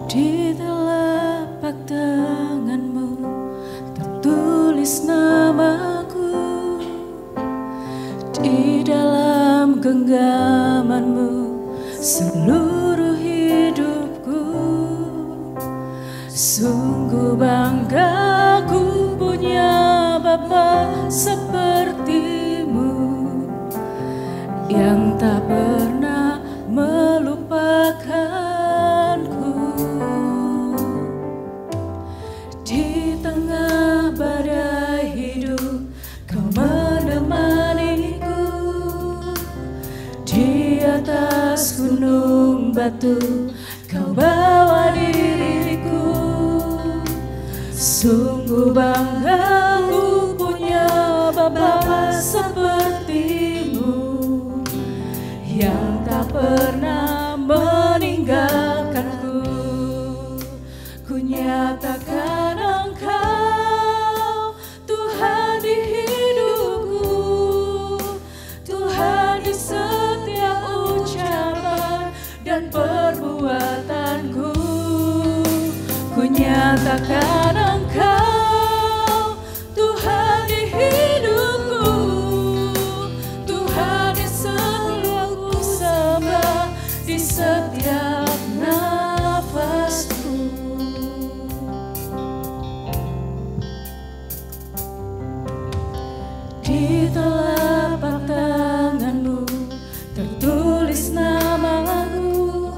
Di telapak tanganmu tertulis namaku, di dalam genggamanmu seluruh hidupku. Sungguh bangga ku punya Bapa sepertimu, yang tak pernah melupakanku. Di tengah badai hidup kau menemaniku, di atas gunung batu kau bawa diriku. Sungguh bangga ku punya Bapa sepertimu, yang tak pernah meninggalkanku. Ku nyatakan Engkau Tuhan di hidupku, Tuhan di setiap ucapan dan perbuatanku. Ku nyatakan Engkau Tuhan di hidupku, Tuhan di setiap ku sembah, di setiap nafasku. Di telapak tanganmu tertulis namaku,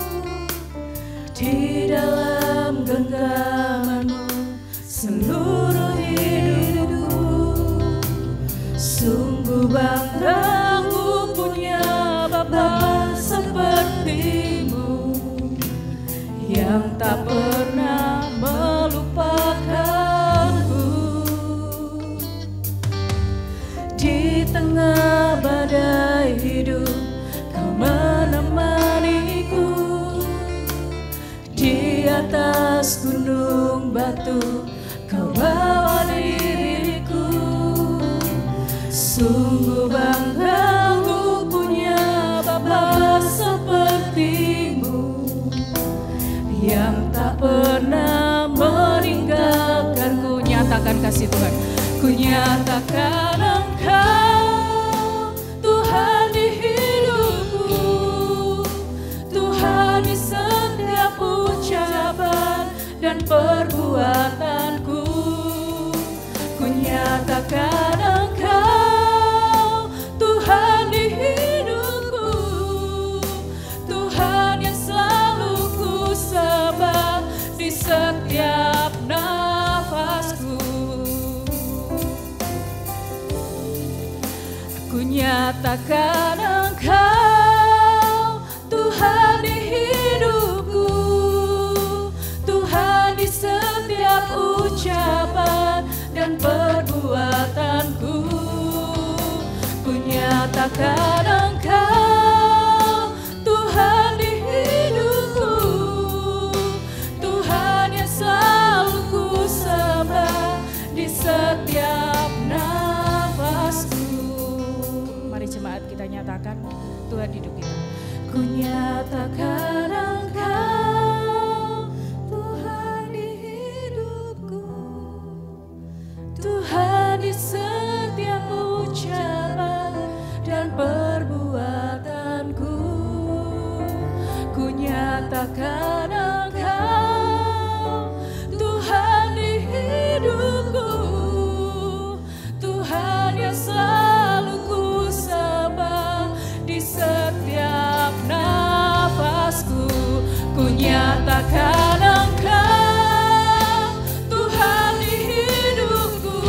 di dalam genggamanmu seluruh hidupku. Sungguh bangga ku punya Bapa sepertimu, yang tak pernah melupakanku. Di tengah badai hidup kau menemaniku, di atas gunung batu kau bawa diriku. Sungguh bangga ku punya Bapa sepertimu, yang tak pernah meninggalkanku. Nyatakan kasih Tuhan. Ku nyatakan Engkau Tuhan di hidupku, Tuhan di setiap ucapan dan perbuatanku. Ku nyatakan Engkau Tuhan di hidupku, Tuhan yang selalu ku sembah di setiap nafasku. Ku nyatakan Engkau Tuhan di hidupku, Tuhan di setiap ucapan dan perbuatanku. Ku nyatakan Engkau Tuhan di hidupku, Tuhan yang selalu ku sembah di setiap nafasku. Mari jemaat kita nyatakan Tuhan hidup kita. Ku nyatakan Engkau Tuhan di hidupku, Tuhan di setiap ucapan dan perbuatanku. Ku nyatakan Engkau Tuhan di hidupku, Tuhan yang selalu ku sembah di setiap nafasku. Ku nyatakan Engkau Tuhan di hidupku,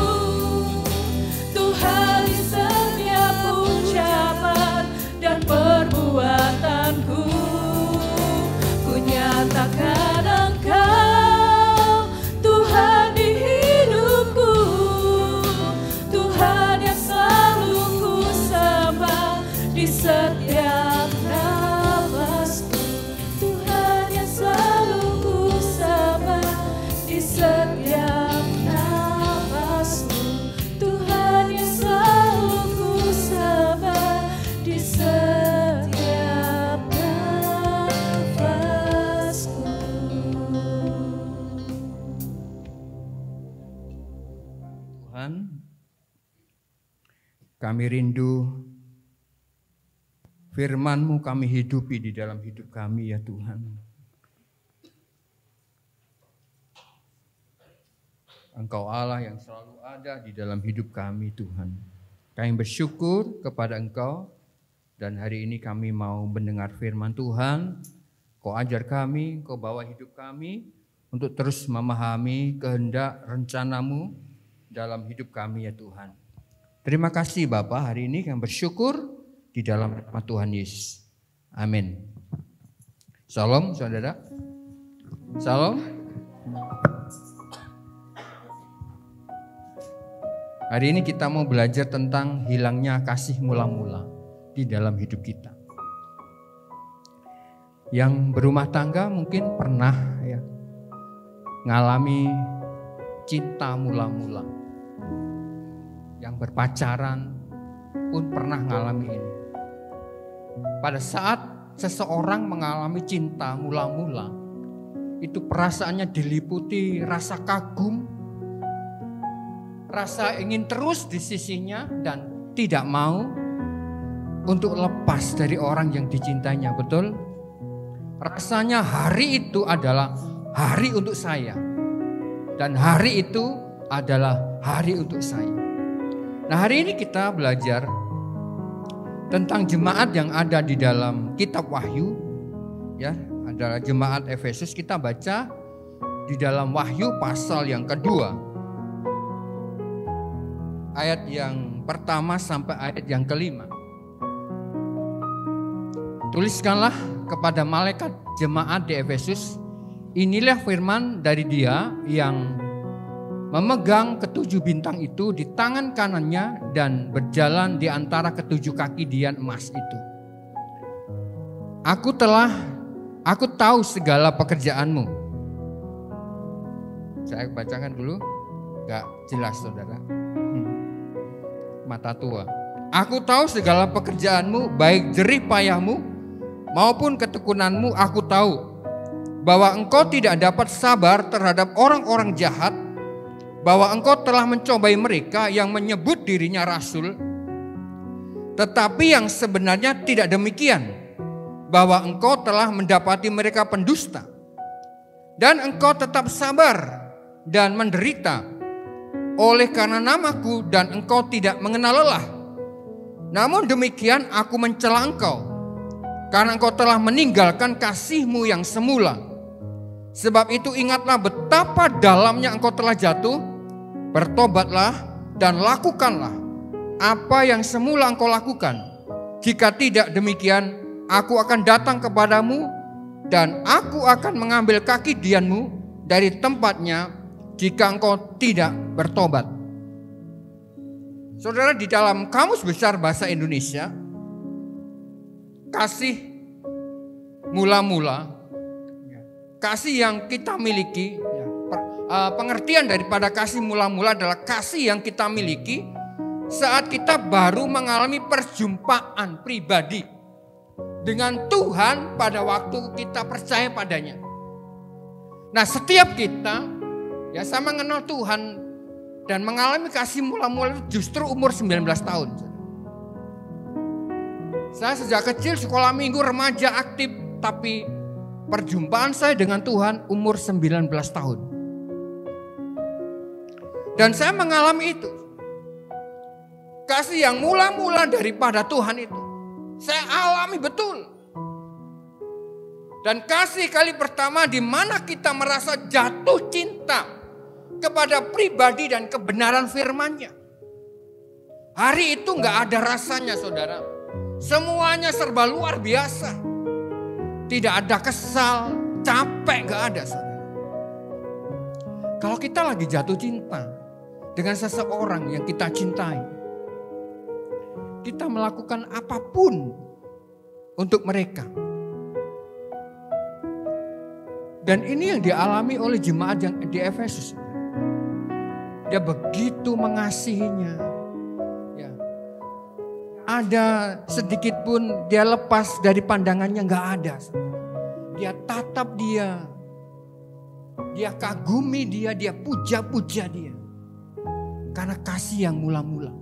Tuhan di setiap ucapan dan perbuatanku. Ku nyatakan Kami rindu firman-Mu kami hidupi di dalam hidup kami ya Tuhan. Engkau Allah yang selalu ada di dalam hidup kami Tuhan. Kami bersyukur kepada Engkau dan hari ini kami mau mendengar firman Tuhan. Kau ajar kami, Kau bawa hidup kami untuk terus memahami kehendak rencana-Mu dalam hidup kami ya Tuhan. Terima kasih Bapa, hari ini kami bersyukur di dalam nama Tuhan Yesus. Amin. Shalom saudara. Shalom. Hari ini kita mau belajar tentang hilangnya kasih mula-mula di dalam hidup kita. Yang berumah tangga mungkin pernah ya ngalami cinta mula-mula. Yang berpacaran pun pernah ngalami ini. Pada saat seseorang mengalami cinta mula-mula, itu perasaannya diliputi rasa kagum, rasa ingin terus di sisinya dan tidak mau untuk lepas dari orang yang dicintainya, betul? Rasanya hari itu adalah hari untuk saya dan hari itu adalah hari untuk saya. Nah, hari ini kita belajar tentang jemaat yang ada di dalam kitab Wahyu, ya, adalah jemaat Efesus. Kita baca di dalam Wahyu pasal yang kedua, ayat yang pertama sampai ayat yang kelima. Tuliskanlah kepada malaikat jemaat di Efesus, inilah firman dari Dia yang memegang ketujuh bintang itu di tangan kanannya dan berjalan di antara ketujuh kaki dian emas itu. Aku tahu segala pekerjaanmu. Saya bacakan dulu, gak jelas saudara. Mata tua. Aku tahu segala pekerjaanmu, baik jerih payahmu maupun ketekunanmu. Aku tahu bahwa engkau tidak dapat sabar terhadap orang-orang jahat, bahwa engkau telah mencobai mereka yang menyebut dirinya rasul, tetapi yang sebenarnya tidak demikian, bahwa engkau telah mendapati mereka pendusta, dan engkau tetap sabar dan menderita oleh karena namaku, dan engkau tidak mengenal lelah. Namun demikian aku mencela engkau, karena engkau telah meninggalkan kasihmu yang semula. Sebab itu ingatlah betapa dalamnya engkau telah jatuh. Bertobatlah dan lakukanlah apa yang semula engkau lakukan. Jika tidak demikian, aku akan datang kepadamu dan aku akan mengambil kaki dianmu dari tempatnya jika engkau tidak bertobat. Saudara, di dalam Kamus Besar Bahasa Indonesia, kasih mula-mula, kasih yang kita miliki, pengertian daripada kasih mula-mula adalah kasih yang kita miliki saat kita baru mengalami perjumpaan pribadi dengan Tuhan pada waktu kita percaya padanya. Nah, setiap kita ya sama mengenal Tuhan dan mengalami kasih mula-mula justru umur 19 tahun. Saya sejak kecil sekolah minggu, remaja, aktif, tapi perjumpaan saya dengan Tuhan umur 19 tahun. Dan saya mengalami itu. Kasih yang mula-mula daripada Tuhan itu saya alami betul. Dan kasih kali pertama di mana kita merasa jatuh cinta kepada pribadi dan kebenaran firman-Nya. Hari itu gak ada rasanya saudara. Semuanya serba luar biasa. Tidak ada kesal, capek gak ada saudara. Kalau kita lagi jatuh cinta dengan seseorang yang kita cintai, kita melakukan apapun untuk mereka. Dan ini yang dialami oleh jemaat yang di Efesus. Dia begitu mengasihinya. Ya. Ada sedikit pun dia lepas dari pandangannya, gak ada. Dia tatap dia. Dia kagumi dia, dia puja-puja dia. Karena kasih yang mula-mula.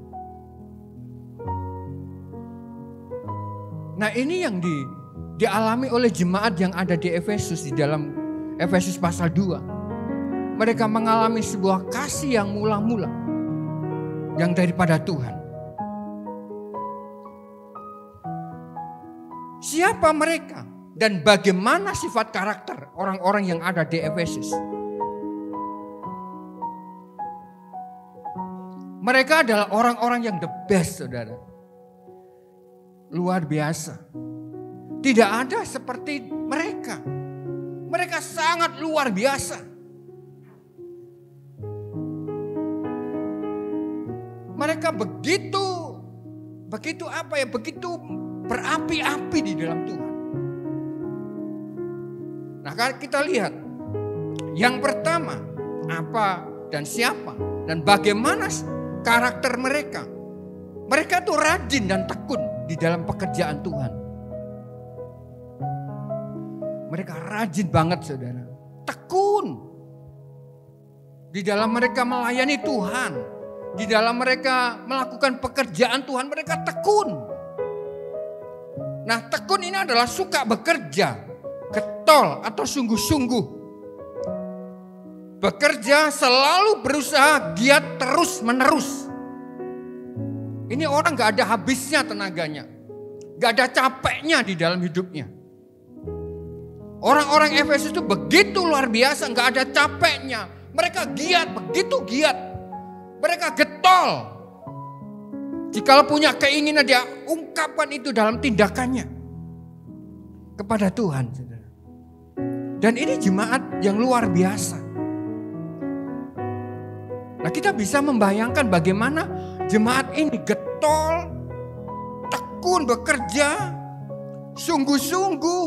Nah ini yang dialami oleh jemaat yang ada di Efesus, di dalam Efesus pasal 2. Mereka mengalami sebuah kasih yang mula-mula, yang daripada Tuhan. Siapa mereka dan bagaimana sifat karakter orang-orang yang ada di Efesus? Mereka adalah orang-orang yang the best, saudara. Luar biasa. Tidak ada seperti mereka. Mereka sangat luar biasa. Mereka begitu berapi-api di dalam Tuhan. Nah, kita lihat yang pertama, apa dan siapa dan bagaimana karakter mereka. Mereka tuh rajin dan tekun di dalam pekerjaan Tuhan. Mereka rajin banget, saudara. Tekun. Di dalam mereka melayani Tuhan. Di dalam mereka melakukan pekerjaan Tuhan, mereka tekun. Nah, tekun ini adalah suka bekerja, getol atau sungguh-sungguh. Bekerja, selalu berusaha, giat terus menerus. Ini orang gak ada habisnya tenaganya. Gak ada capeknya di dalam hidupnya. Orang-orang Efesus itu begitu luar biasa, gak ada capeknya. Mereka giat, begitu giat. Mereka getol. Jikalau punya keinginan, dia ungkapkan itu dalam tindakannya kepada Tuhan. Dan ini jemaat yang luar biasa. Nah, kita bisa membayangkan bagaimana jemaat ini getol, tekun bekerja, sungguh-sungguh,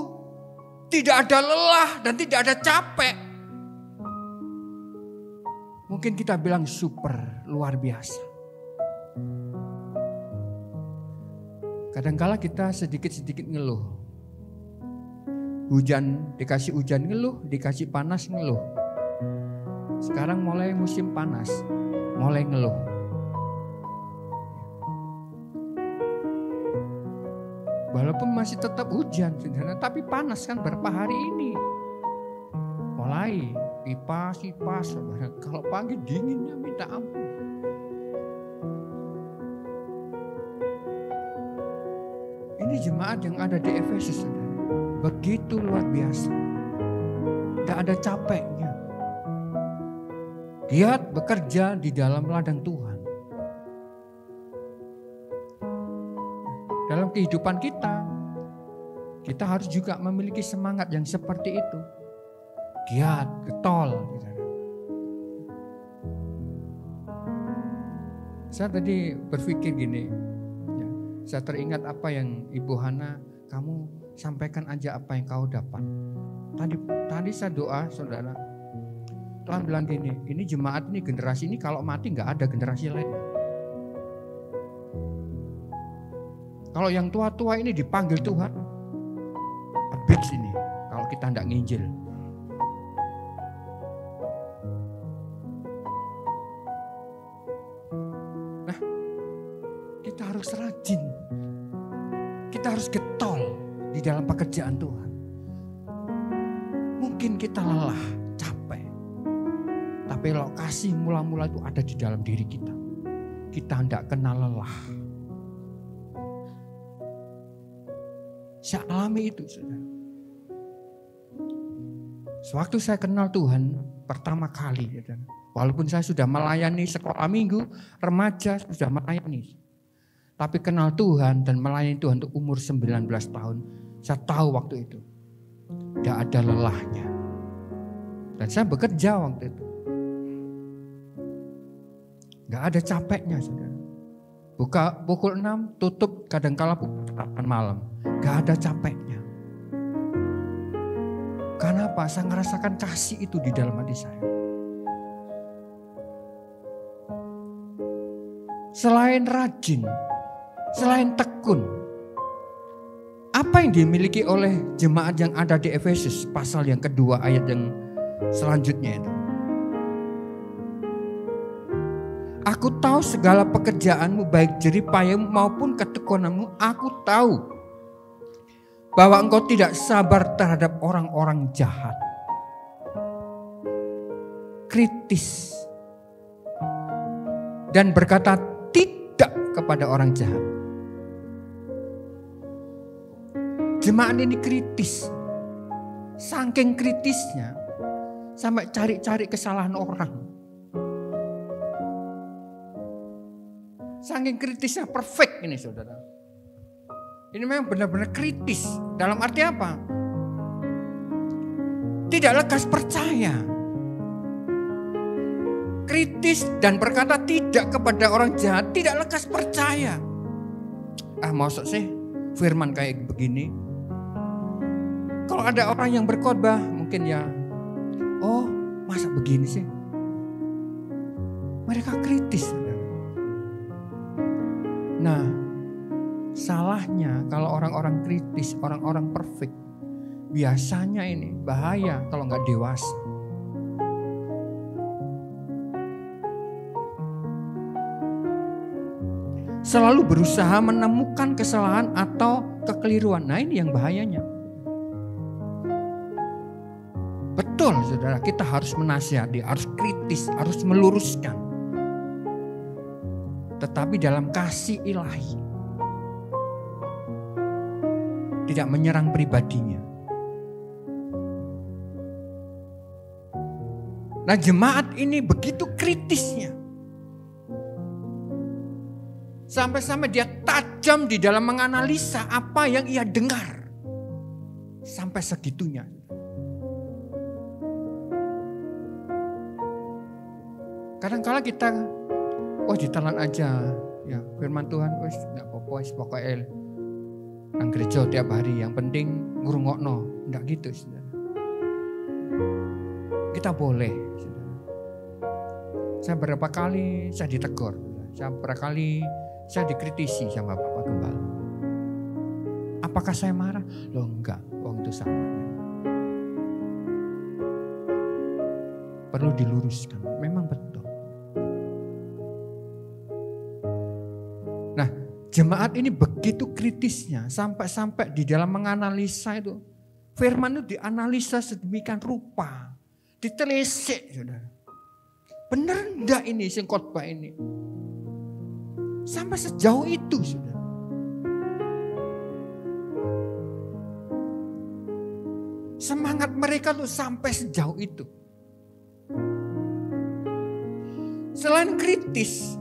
tidak ada lelah dan tidak ada capek. Mungkin kita bilang super, luar biasa. Kadangkala kita sedikit-sedikit ngeluh. Dikasih hujan ngeluh, dikasih panas ngeluh. Sekarang mulai musim panas, mulai ngeluh. Walaupun masih tetap hujan, tapi panas kan beberapa hari ini. Mulai kipas, kalau pagi dinginnya minta ampun. Ini jemaat yang ada di Efesus, begitu luar biasa. Tidak ada capeknya. Giat bekerja di dalam ladang Tuhan. Dalam kehidupan kita harus juga memiliki semangat yang seperti itu. Giat, getol. Saya tadi berpikir gini, saya teringat apa yang Ibu Hana, kamu sampaikan aja apa yang kau dapat. Tadi saya doa, saudara. Tuhan bilang gini, ini jemaat ini, generasi ini kalau mati gak ada generasi lain. Kalau yang tua-tua ini dipanggil Tuhan, habis ini kalau kita gak nginjil. Nah, kita harus rajin. Kita harus getol di dalam pekerjaan Tuhan. Mungkin kita lelah, capek. Tapi lokasi mula-mula itu ada di dalam diri kita. Kita tidak kenal lelah. Saya alami itu, saudara. Sewaktu saya kenal Tuhan pertama kali, saudara. Walaupun saya sudah melayani sekolah minggu, remaja sudah melayani. Tapi kenal Tuhan dan melayani Tuhan untuk umur 19 tahun, saya tahu waktu itu tidak ada lelahnya. Dan saya bekerja waktu itu. Gak ada capeknya, saudara. Buka pukul 6, tutup kadangkala pukul 8 malam. Gak ada capeknya. Karena apa? Saya ngerasakan kasih itu di dalam hati saya. Selain rajin, selain tekun, apa yang dimiliki oleh jemaat yang ada di Efesus pasal yang kedua ayat yang selanjutnya itu? Aku tahu segala pekerjaanmu, baik jerih payahmu maupun ketekunanmu. Aku tahu. bahwa engkau tidak sabar terhadap orang-orang jahat. Kritis. Dan berkata tidak kepada orang jahat. Jemaat ini kritis. Saking kritisnya sampai cari-cari kesalahan orang. Saking kritisnya perfect ini saudara. Ini memang benar-benar kritis. Dalam arti apa? Tidak lekas percaya. Kritis dan berkata tidak kepada orang jahat. Tidak lekas percaya. Maksud sih firman kayak begini. Kalau ada orang yang berkhotbah mungkin ya, oh masa begini sih? Mereka kritis. Nah, salahnya kalau orang-orang kritis, orang-orang perfect, biasanya ini bahaya kalau nggak dewasa. Selalu berusaha menemukan kesalahan atau kekeliruan. Nah ini yang bahayanya. Betul saudara, kita harus menasihati, harus kritis, harus meluruskan. Tetapi dalam kasih ilahi. Tidak menyerang pribadinya. Nah jemaat ini begitu kritisnya. Sampai-sampai dia tajam di dalam menganalisa apa yang ia dengar. Sampai segitunya. Kadang-kala kita, ditelan aja. Ya firman Tuhan, gak apa-apa, pokoknya nang gereja tiap hari. Yang penting ngurungokno. Enggak gitu saudara. Kita boleh saudara. Saya berapa kali saya ditegur. Saya berapa kali saya dikritisi sama Bapak Gembala. Apakah saya marah? Loh enggak, itu sama. Perlu diluruskan, memang betul. Nah, jemaat ini begitu kritisnya sampai-sampai di dalam menganalisa itu. Firman itu dianalisa sedemikian rupa. Ditelisik, saudara. Bener enggak ini sing khotbah ini? Sampai sejauh itu saudara. Semangat mereka tuh sampai sejauh itu. Selain kritis,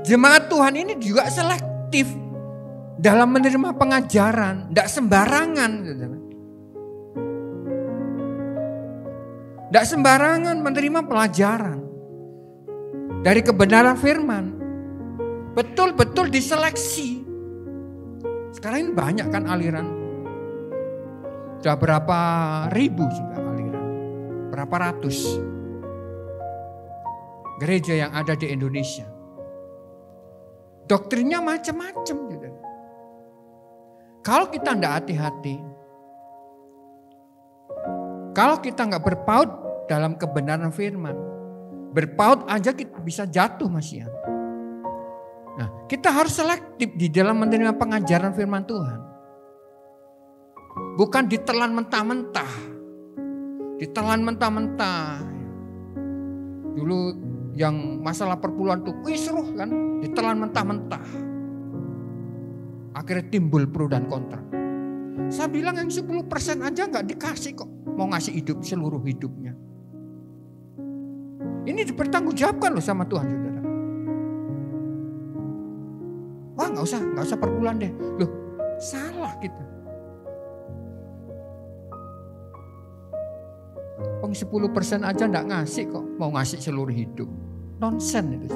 jemaat Tuhan ini juga selektif dalam menerima pengajaran. Tidak sembarangan saudara. Tidak sembarangan menerima pelajaran dari kebenaran firman. Betul-betul diseleksi. Sekarang ini banyak kan aliran. Sudah berapa ribu sudah aliran. Berapa ratus gereja yang ada di Indonesia. Doktrinnya macam-macam. Kalau kita tidak hati-hati. Kalau kita nggak berpaut dalam kebenaran firman. Berpaut aja kita bisa jatuh Mas Ian. Nah, kita harus selektif di dalam menerima pengajaran firman Tuhan. Bukan ditelan mentah-mentah. Ditelan mentah-mentah. Dulu yang masalah perpuluhan tuh kisruh kan. Ditelan mentah-mentah. Akhirnya timbul pro dan kontra. Saya bilang yang 10% aja gak dikasih kok. Mau ngasih hidup seluruh hidupnya. Ini dipertanggungjawabkan loh sama Tuhan saudara. Wah gak usah perbulan deh. Loh salah kita. 10% aja gak ngasih kok. Mau ngasih seluruh hidup. Nonsen itu.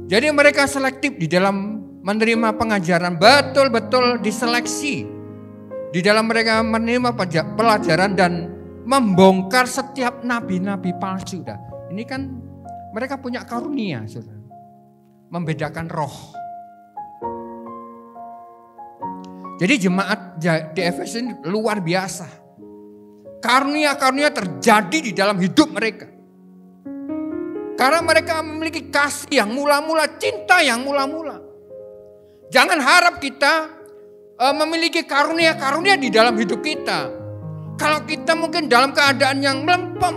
Jadi mereka selektif di dalam menerima pengajaran. Betul-betul diseleksi. Di dalam mereka menerima pelajaran dan membongkar setiap nabi-nabi palsu. Ini kan mereka punya karunia, saudara. Membedakan roh. Jadi jemaat di Efesus ini luar biasa. Karunia-karunia terjadi di dalam hidup mereka. Karena mereka memiliki kasih yang mula-mula, cinta yang mula-mula. Jangan harap kita memiliki karunia-karunia di dalam hidup kita. Kalau kita mungkin dalam keadaan yang melempem,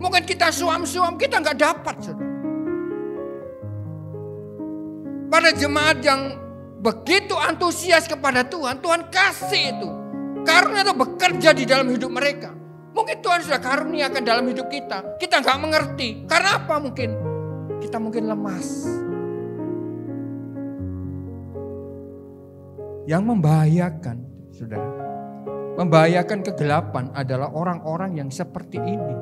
mungkin kita suam-suam, kita nggak dapat. Saudara. Pada jemaat yang begitu antusias kepada Tuhan, Tuhan kasih itu. Karunia itu bekerja di dalam hidup mereka. Mungkin Tuhan sudah karuniakan dalam hidup kita. Kita nggak mengerti. Karena apa mungkin? Kita mungkin lemas. Yang membahayakan, saudara. Membahayakan kegelapan adalah orang-orang yang seperti ini.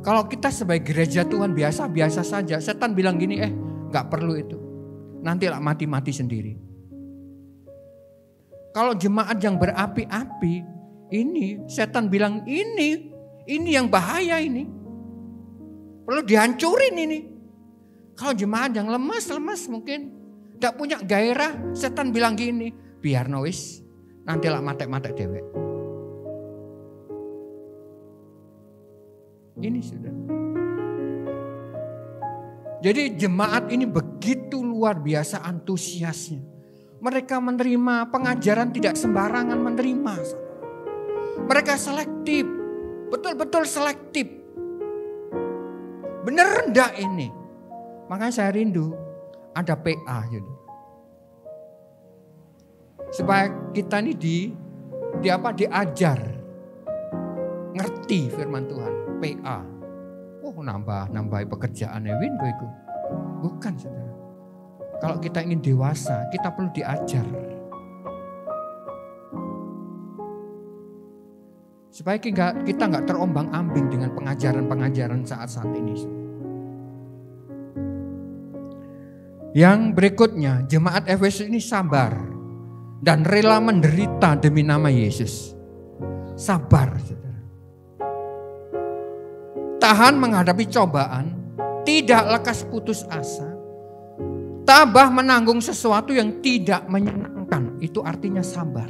Kalau kita sebagai gereja Tuhan biasa-biasa saja. Setan bilang gini, nggak perlu itu. Nantilah mati-mati sendiri. Kalau jemaat yang berapi-api, ini setan bilang ini yang bahaya ini. Perlu dihancurin ini. Kalau jemaat yang lemas mungkin tidak punya gairah, setan bilang gini, biar nois, nantilah mati-mati dewek. Ini sudah. Jadi jemaat ini begitu luar biasa antusiasnya. Mereka menerima pengajaran tidak sembarangan menerima. Mereka selektif, betul-betul selektif. Bener enggak ini? Makanya saya rindu ada PA gitu. Supaya kita ini diajar. Ngerti firman Tuhan, PA. Oh nambah pekerjaannya Windu itu. Bukan saudara. Kalau kita ingin dewasa, kita perlu diajar. Supaya kita nggak terombang-ambing dengan pengajaran-pengajaran saat-saat ini. Yang berikutnya, jemaat Efesus ini sabar dan rela menderita demi nama Yesus. Sabar, saudara. Tahan menghadapi cobaan, tidak lekas putus asa, tabah menanggung sesuatu yang tidak menyenangkan. Itu artinya sabar.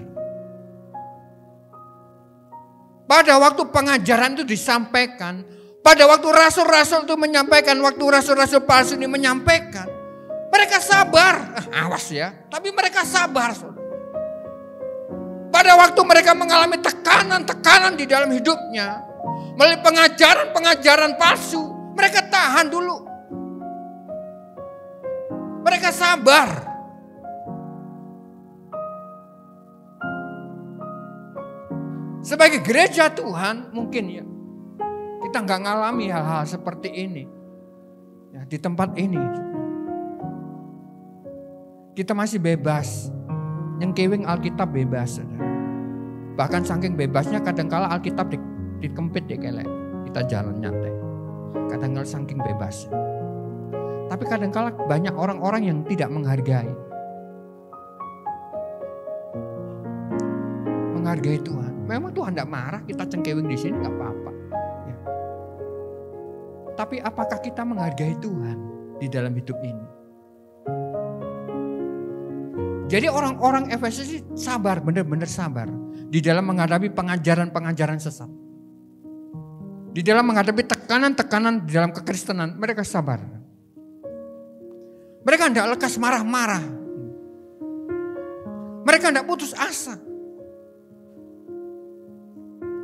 Pada waktu pengajaran itu disampaikan, pada waktu rasul-rasul itu menyampaikan, waktu rasul-rasul palsu ini menyampaikan, mereka sabar. Awas ya, tapi mereka sabar. Pada waktu mereka mengalami tekanan-tekanan di dalam hidupnya, melalui pengajaran-pengajaran palsu, mereka tahan dulu. Mereka sabar. Sebagai gereja Tuhan mungkin ya kita nggak ngalami hal-hal seperti ini ya, di tempat ini. Kita masih bebas, nyengkewing Alkitab bebas. Saudara. Bahkan saking bebasnya kadangkala Alkitab dikempit ya kelek. Kita jalan nyantai. Kadangkala saking bebas. Tapi kadangkala banyak orang-orang yang tidak menghargai. Menghargai Tuhan. Memang Tuhan tidak marah kita cengkewing di sini nggak apa-apa. Ya. Tapi apakah kita menghargai Tuhan di dalam hidup ini? Jadi orang-orang Efesus sabar, benar-benar sabar di dalam menghadapi pengajaran-pengajaran sesat. Di dalam menghadapi tekanan-tekanan di dalam kekristenan, mereka sabar. Mereka tidak lekas marah-marah. Mereka tidak putus asa.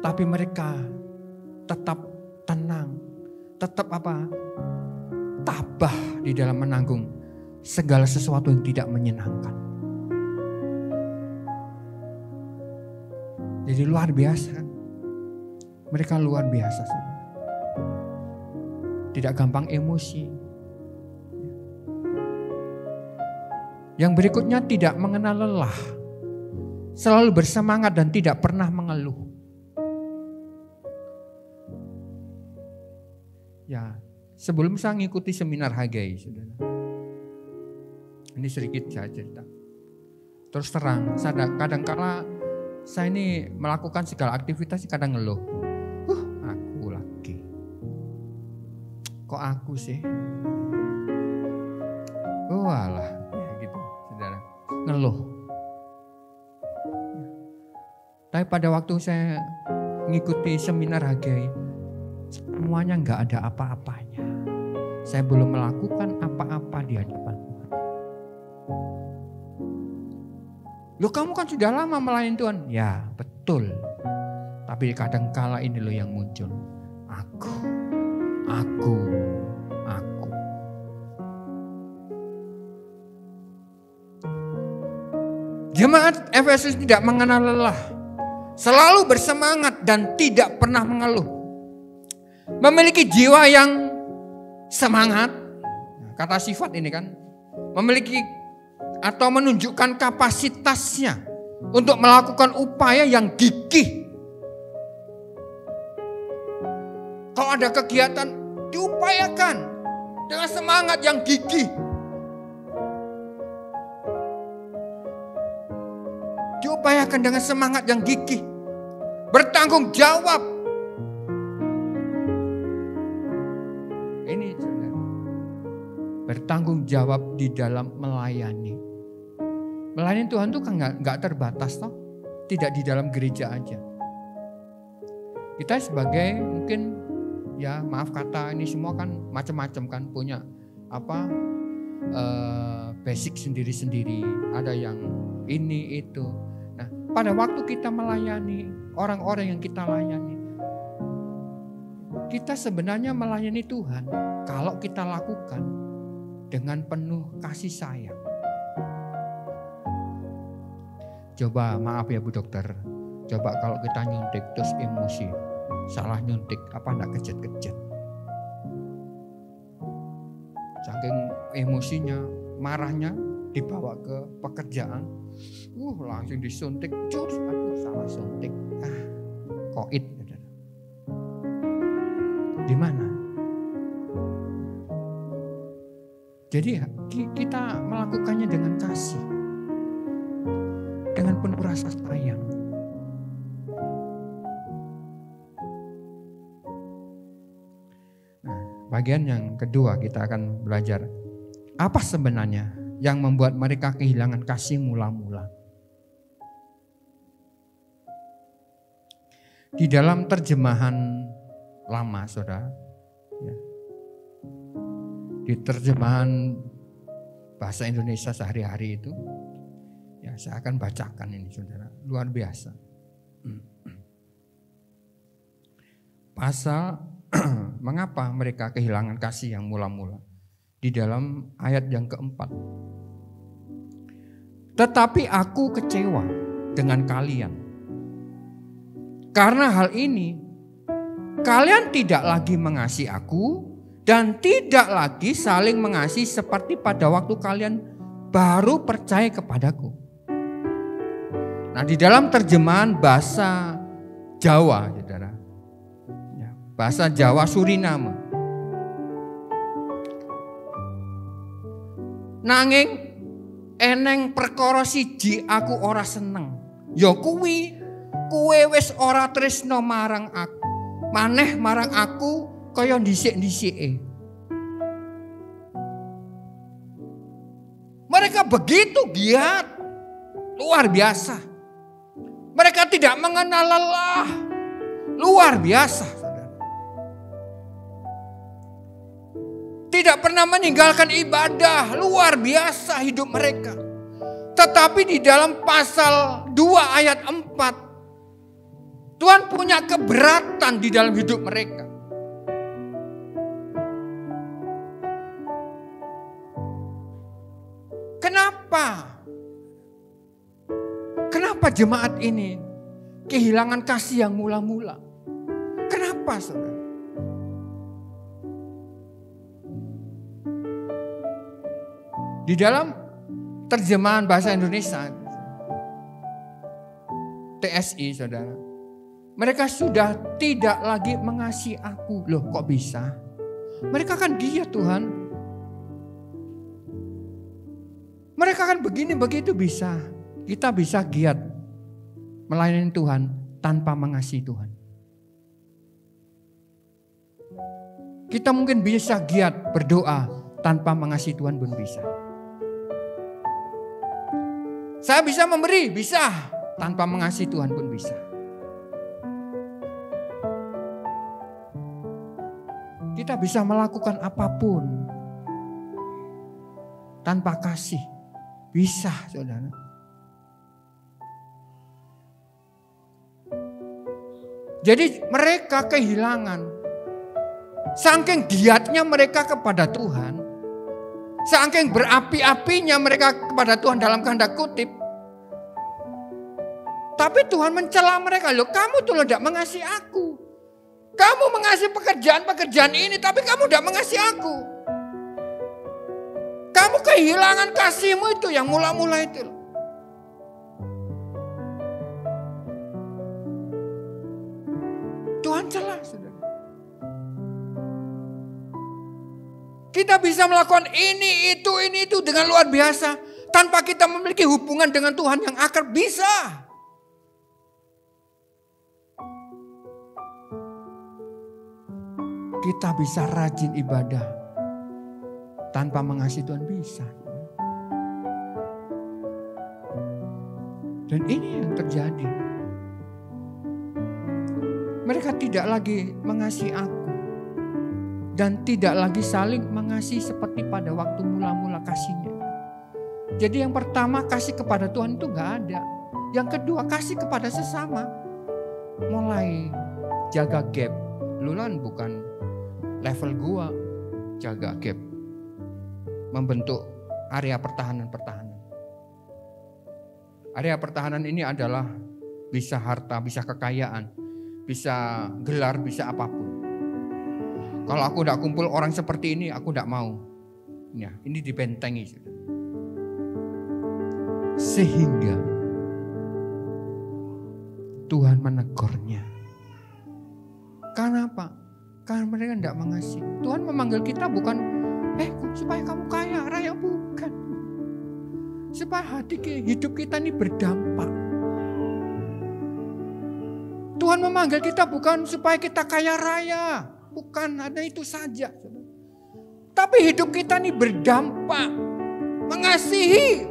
Tapi mereka tetap tenang, tetap tabah di dalam menanggung segala sesuatu yang tidak menyenangkan. Jadi luar biasa. Mereka luar biasa. Tidak gampang emosi. Yang berikutnya tidak mengenal lelah. Selalu bersemangat dan tidak pernah mengeluh. Ya, sebelum saya mengikuti seminar Hagai, saudara. Ini sedikit saya cerita. Terus terang, kadang-kala saya ini melakukan segala aktivitas kadang ngeluh. Aku lagi. Kok aku sih? Walah, ya gitu, saudara. Ngeluh. Tapi pada waktu saya mengikuti seminar Hagai, semuanya nggak ada apa-apanya. Saya belum melakukan apa-apa di hadapan Tuhan. Loh, kamu kan sudah lama melayani Tuhan. Ya, betul. Tapi kadangkala ini loh yang muncul. Aku. Jemaat Efesus tidak mengenal lelah. Selalu bersemangat dan tidak pernah mengeluh. Memiliki jiwa yang semangat. Kata sifat ini kan. Memiliki atau menunjukkan kapasitasnya untuk melakukan upaya yang gigih. Kalau ada kegiatan, diupayakan dengan semangat yang gigih. Diupayakan dengan semangat yang gigih. Bertanggung jawab. Ini saudara. Bertanggung jawab di dalam melayani. Melayani Tuhan itu kan nggak terbatas toh. Tidak di dalam gereja aja. Kita sebagai mungkin ya maaf kata ini semua kan macam-macam kan punya apa basic sendiri-sendiri. Ada yang ini itu. Nah, pada waktu kita melayani orang-orang yang kita layani, kita sebenarnya melayani Tuhan kalau kita lakukan dengan penuh kasih sayang. Coba maaf ya Bu Dokter, coba kalau kita nyuntik terus emosi, salah nyuntik apa enggak kejet-kejet. Saking emosinya, marahnya dibawa ke pekerjaan, langsung disuntik, aduh salah suntik, koit, di mana? Jadi kita melakukannya dengan kasih, dengan penuh rasa sayang. Nah, bagian yang kedua kita akan belajar apa sebenarnya yang membuat mereka kehilangan kasih mula-mula. Di dalam terjemahan lama, saudara, ya, di terjemahan bahasa Indonesia sehari-hari itu, ya saya akan bacakan ini, saudara, luar biasa. Pasal mengapa mereka kehilangan kasih yang mula-mula. Di dalam ayat yang keempat. Tetapi aku kecewa dengan kalian. Karena hal ini, kalian tidak lagi mengasihi aku dan tidak lagi saling mengasihi seperti pada waktu kalian baru percaya kepadaku. Nah, di dalam terjemahan bahasa Jawa, saudara, bahasa Jawa Suriname, nanging eneng perkara siji aku ora seneng. Ya kuwi kowe wis ora tresno marang aku. Maneh marang aku kaya dhisik-dhisike. Mereka begitu giat. Luar biasa. Mereka tidak mengenal lelah. Luar biasa, saudara. Tidak pernah meninggalkan ibadah. Luar biasa hidup mereka. Tetapi di dalam pasal 2 ayat 4. Tuhan punya keberatan di dalam hidup mereka. Kenapa? Kenapa jemaat ini kehilangan kasih yang mula-mula? Kenapa, saudara? Di dalam terjemahan bahasa Indonesia TSI, saudara, mereka sudah tidak lagi mengasihi aku. Loh, kok bisa? Mereka kan giat, Tuhan. Mereka kan begini begitu bisa. Kita bisa giat melayani Tuhan tanpa mengasihi Tuhan. Kita mungkin bisa giat berdoa tanpa mengasihi Tuhan pun bisa. Saya bisa memberi, bisa. Tanpa mengasihi Tuhan pun bisa. Kita bisa melakukan apapun tanpa kasih. Bisa, saudara. Jadi mereka kehilangan. Saking giatnya mereka kepada Tuhan. Saking berapi-apinya mereka kepada Tuhan dalam kehendak kutip. Tapi Tuhan mencela mereka. Loh, kamu tuh tidak mengasihi aku. Kamu mengasihi pekerjaan-pekerjaan ini, tapi kamu tidak mengasihi aku. Kamu kehilangan kasihmu itu yang mula-mula itu. Tuhan celah, saudara. Kita bisa melakukan ini, itu dengan luar biasa. Tanpa kita memiliki hubungan dengan Tuhan yang akrab, bisa. Kita bisa rajin ibadah tanpa mengasihi Tuhan, bisa. Dan ini yang terjadi. Mereka tidak lagi mengasihi aku dan tidak lagi saling mengasihi seperti pada waktu mula-mula kasihnya. Jadi yang pertama, kasih kepada Tuhan itu gak ada. Yang kedua, kasih kepada sesama. Mulai jaga gap. Lulan bukan level gua, jaga gap. Membentuk area pertahanan-pertahanan. Area pertahanan ini adalah bisa harta, bisa kekayaan, bisa gelar, bisa apapun. Kalau aku udah kumpul orang seperti ini, aku udah mau. Ya, ini dibentengi. Sehingga Tuhan menegurnya. Karena apa? Karena mereka tidak mengasihi. Tuhan memanggil kita bukan, supaya kamu kaya raya, bukan. Supaya hidup kita ini berdampak. Tuhan memanggil kita bukan supaya kita kaya raya, bukan hanya itu saja. Tapi hidup kita ini berdampak, mengasihi.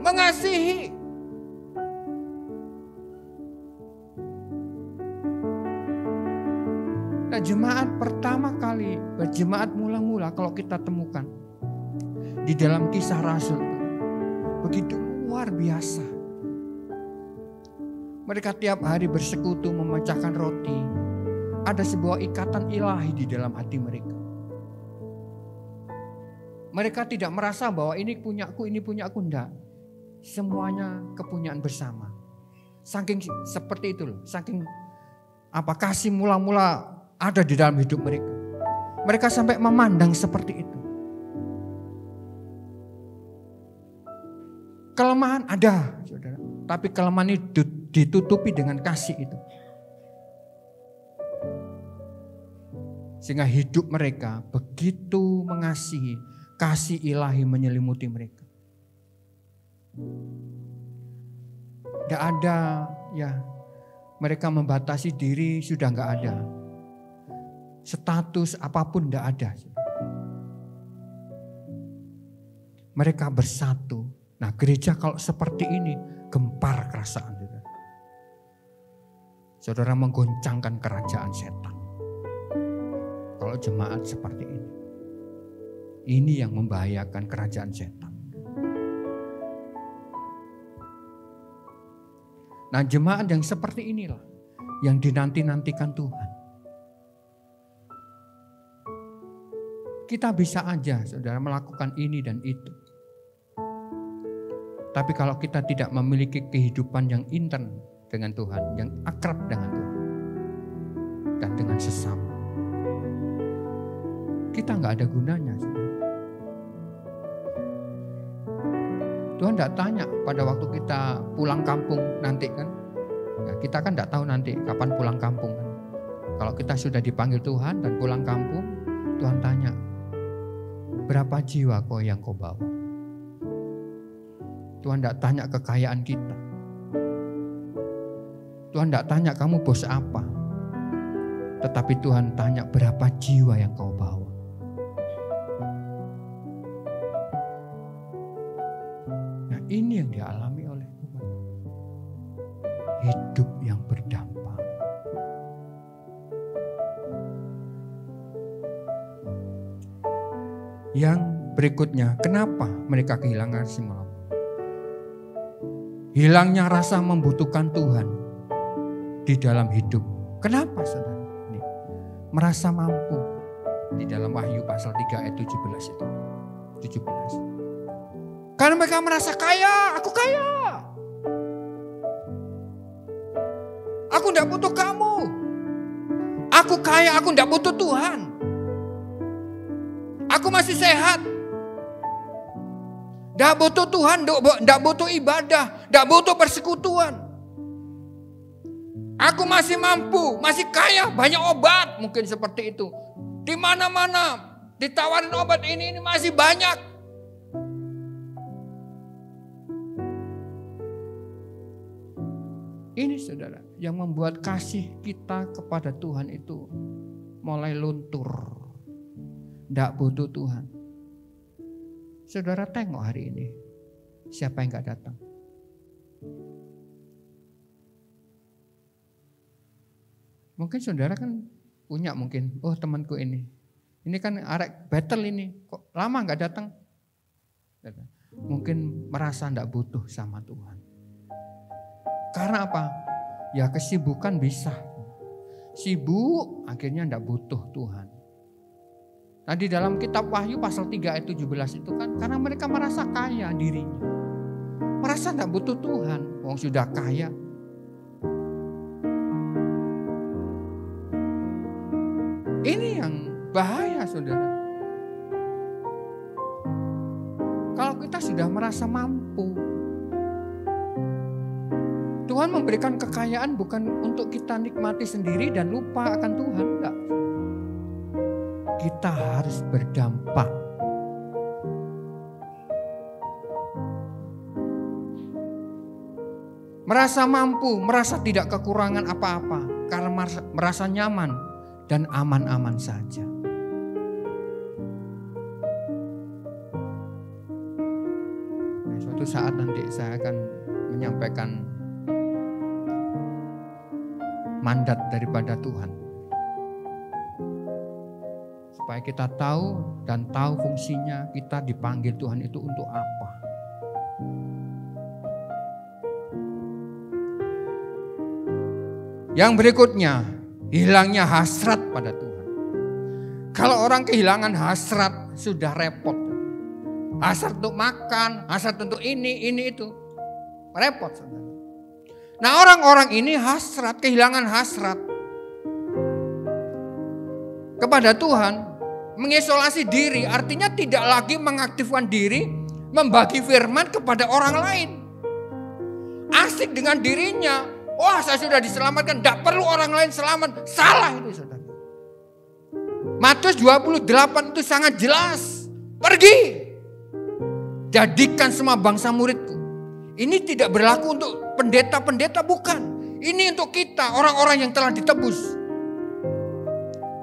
Nah, jemaat pertama kali, berjemaat mula-mula kalau kita temukan di dalam Kisah Rasul, begitu luar biasa. Mereka tiap hari bersekutu memecahkan roti. Ada sebuah ikatan ilahi di dalam hati mereka. Mereka tidak merasa bahwa ini punyaku, enggak. Semuanya kepunyaan bersama. Saking seperti itu loh, saking kasih mula-mula ada di dalam hidup mereka. Mereka sampai memandang seperti itu. Kelemahan ada, saudara. Tapi kelemahan itu ditutupi dengan kasih itu. Sehingga hidup mereka begitu mengasihi, kasih ilahi menyelimuti mereka. Tidak ada, mereka membatasi diri sudah nggak ada. Status apapun tidak ada. Mereka bersatu. Nah, gereja kalau seperti ini gempar kerasaan. Saudara menggoncangkan kerajaan setan. Kalau jemaat seperti ini. Ini yang membahayakan kerajaan setan. Nah, jemaat yang seperti inilah yang dinanti-nantikan Tuhan. Kita bisa aja, saudara, melakukan ini dan itu. Tapi kalau kita tidak memiliki kehidupan yang intern dengan Tuhan, yang akrab dengan Tuhan, dan dengan sesama, kita nggak ada gunanya. Saudara. Tuhan tidak tanya pada waktu kita pulang kampung nanti kan. Ya, kita kan tidak tahu nanti kapan pulang kampung kan. Kalau kita sudah dipanggil Tuhan dan pulang kampung, Tuhan tanya, berapa jiwa yang kau bawa? Tuhan tidak tanya kekayaan kita. Tuhan tidak tanya kamu bos apa. Tetapi Tuhan tanya berapa jiwa yang kau bawa. Nah, ini yang dialami oleh umat. Hidup yang berdampak. Yang berikutnya, kenapa mereka kehilangan kasih melampaui? Hilangnya rasa membutuhkan Tuhan di dalam hidup. Kenapa saudara? Ini, merasa mampu. Di dalam Wahyu pasal 3 ayat 17 itu. 17. Karena mereka merasa kaya, aku kaya. Aku tidak butuh kamu. Aku kaya, aku tidak butuh Tuhan. Aku masih sehat. Tidak butuh Tuhan, tidak butuh ibadah, tidak butuh persekutuan. Aku masih mampu, masih kaya, banyak obat, mungkin seperti itu. Di mana-mana ditawarin obat ini masih banyak. Ini saudara, yang membuat kasih kita kepada Tuhan itu mulai luntur. Tidak butuh Tuhan. Saudara tengok hari ini, siapa yang gak datang? Mungkin saudara kan punya mungkin, oh temanku ini kan arek battle ini, kok lama gak datang? Mungkin merasa gak butuh sama Tuhan. Karena apa? Ya kesibukan bisa. Sibuk akhirnya gak butuh Tuhan. Nah di dalam kitab Wahyu pasal 3 ayat 17 itu kan karena mereka merasa kaya dirinya. Merasa gak butuh Tuhan, wong sudah kaya. Ini yang bahaya saudara. Kalau kita sudah merasa mampu. Tuhan memberikan kekayaan bukan untuk kita nikmati sendiri dan lupa akan Tuhan. Enggak. Kita harus berdampak. Merasa mampu, merasa tidak kekurangan apa-apa. Karena merasa nyaman dan aman-aman saja. Nah, suatu saat nanti saya akan menyampaikan mandat daripada Tuhan. Supaya kita tahu dan tahu fungsinya, kita dipanggil Tuhan itu untuk apa. Yang berikutnya, hilangnya hasrat pada Tuhan. Kalau orang kehilangan hasrat, sudah repot. Hasrat untuk makan, hasrat untuk ini itu. Repot saudara. Nah orang-orang ini hasrat, kehilangan hasrat kepada Tuhan. Mengisolasi diri artinya tidak lagi mengaktifkan diri membagi firman kepada orang lain. Asik dengan dirinya. Wah saya sudah diselamatkan, tidak perlu orang lain selamat. Salah itu saudara. Matius 28 itu sangat jelas. Pergi. Jadikan semua bangsa muridku. Ini tidak berlaku untuk pendeta-pendeta, bukan. Ini untuk kita, orang-orang yang telah ditebus.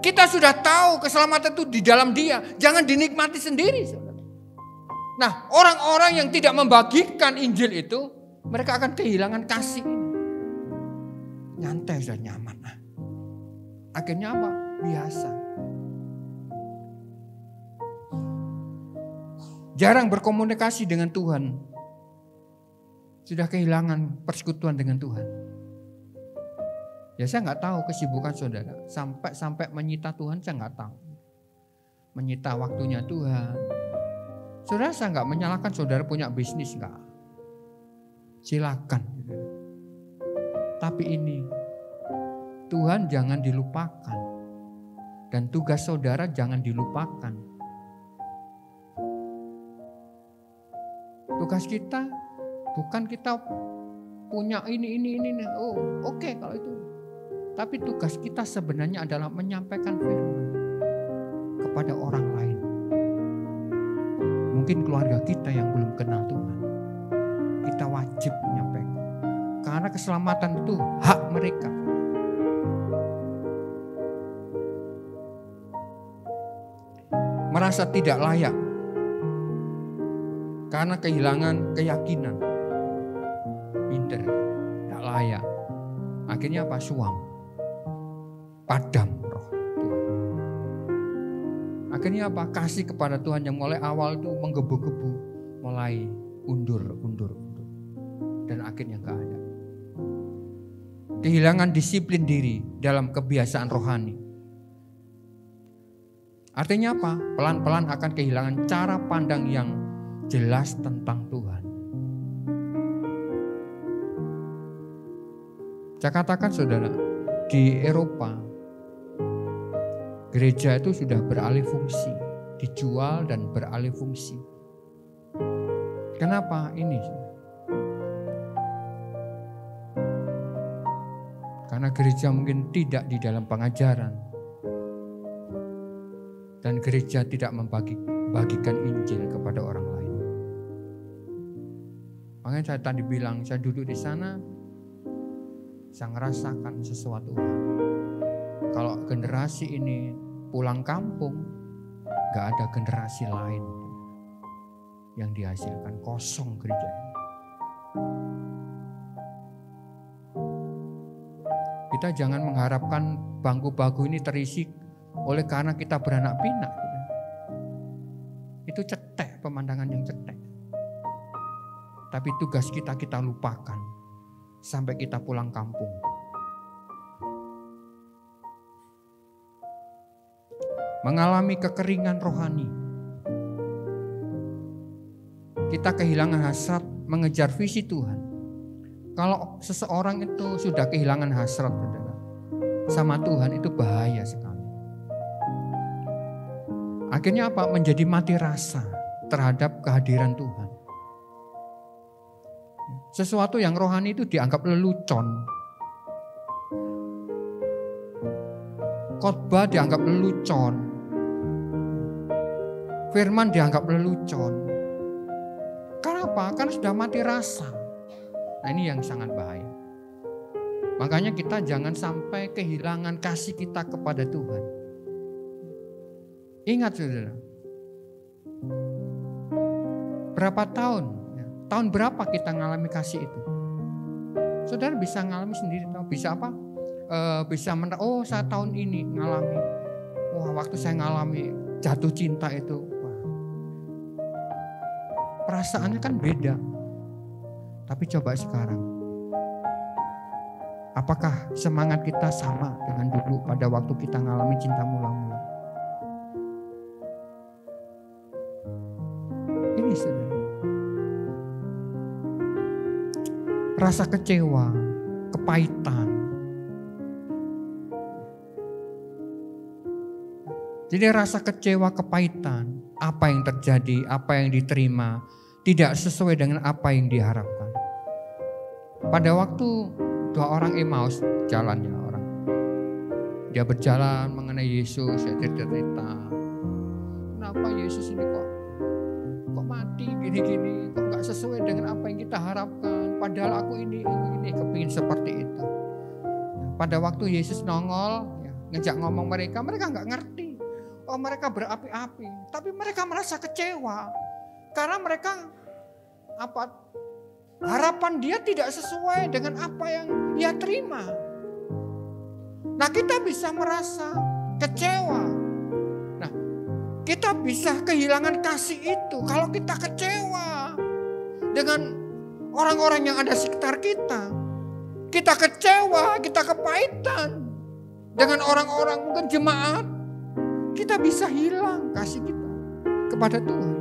Kita sudah tahu keselamatan itu di dalam Dia. Jangan dinikmati sendiri. Saudara. Nah, orang-orang yang tidak membagikan Injil itu, mereka akan kehilangan kasih. Nyantai sudah nyaman. Akhirnya apa? Biasa. Jarang berkomunikasi dengan Tuhan. Sudah kehilangan persekutuan dengan Tuhan. Ya saya nggak tahu kesibukan saudara. Sampai menyita Tuhan saya nggak tahu. Menyita waktunya Tuhan. Saudara saya nggak menyalahkan saudara punya bisnis nggak. Silakan. Tapi ini Tuhan jangan dilupakan. Dan tugas saudara jangan dilupakan. Tugas kita bukan kita punya ini. Oh oke kalau itu. Tapi tugas kita sebenarnya adalah menyampaikan firman kepada orang lain. Mungkin keluarga kita yang belum kenal Tuhan. Kita wajib menyampaikan. Karena keselamatan itu hak mereka. Merasa tidak layak. Karena kehilangan keyakinan. Minder, tidak layak. Akhirnya apa? Suam. Padam roh Tuhan. Akhirnya apa? Kasih kepada Tuhan yang mulai awal itu menggebu-gebu, mulai undur. Dan akhirnya gak ada. Kehilangan disiplin diri dalam kebiasaan rohani. Artinya apa? Pelan-pelan akan kehilangan cara pandang yang jelas tentang Tuhan. Saya katakan saudara, di Eropa gereja itu sudah beralih fungsi, dijual dan beralih fungsi. Kenapa ini? Karena gereja mungkin tidak di dalam pengajaran dan gereja tidak membagikan Injil kepada orang lain. Makanya saya tadi bilang, saya duduk di sana, saya ngerasakan sesuatu. Kalau generasi ini pulang kampung, gak ada generasi lain yang dihasilkan, kosong gereja ini. Kita jangan mengharapkan bangku-bangku ini terisi oleh karena kita beranak pinak. Itu cetek, pemandangan yang cetek. Tapi tugas kita lupakan sampai kita pulang kampung. Mengalami kekeringan rohani. Kita kehilangan hasrat mengejar visi Tuhan. Kalau seseorang itu sudah kehilangan hasrat sama Tuhan, itu bahaya sekali. Akhirnya apa? Menjadi mati rasa terhadap kehadiran Tuhan. Sesuatu yang rohani itu dianggap lelucon. Khotbah dianggap lelucon. Firman dianggap lelucon. Kenapa? Karena sudah mati rasa. Nah, ini yang sangat bahaya. Makanya kita jangan sampai kehilangan kasih kita kepada Tuhan. Ingat saudara, berapa tahun? Tahun berapa kita ngalami kasih itu? Saudara bisa ngalami sendiri, bisa apa? Bisa oh saya tahun ini ngalami. Wah, waktu saya ngalami jatuh cinta itu, wah, perasaannya kan beda. Tapi coba sekarang, apakah semangat kita sama dengan dulu pada waktu kita ngalami cinta mula-mula? Ini saudara. Rasa kecewa, kepahitan. Jadi rasa kecewa, kepahitan, apa yang terjadi, apa yang diterima, tidak sesuai dengan apa yang diharapkan. Pada waktu dua orang Emmaus jalannya orang. Dia berjalan mengenai Yesus, ya cerita. Kenapa Yesus ini kok mati gini-gini, kok gak sesuai dengan apa yang kita harapkan. Padahal aku ini kepingin seperti itu. Pada waktu Yesus nongol, ya, ngejak ngomong mereka gak ngerti. Oh, mereka berapi-api, tapi mereka merasa kecewa. Karena mereka harapan dia tidak sesuai dengan apa yang dia terima. Nah, kita bisa merasa kecewa. Nah, kita bisa kehilangan kasih itu kalau kita kecewa dengan orang-orang yang ada sekitar kita. Kita kecewa, kita kepahitan dengan orang-orang mungkin jemaat. Kita bisa hilang kasih kita kepada Tuhan.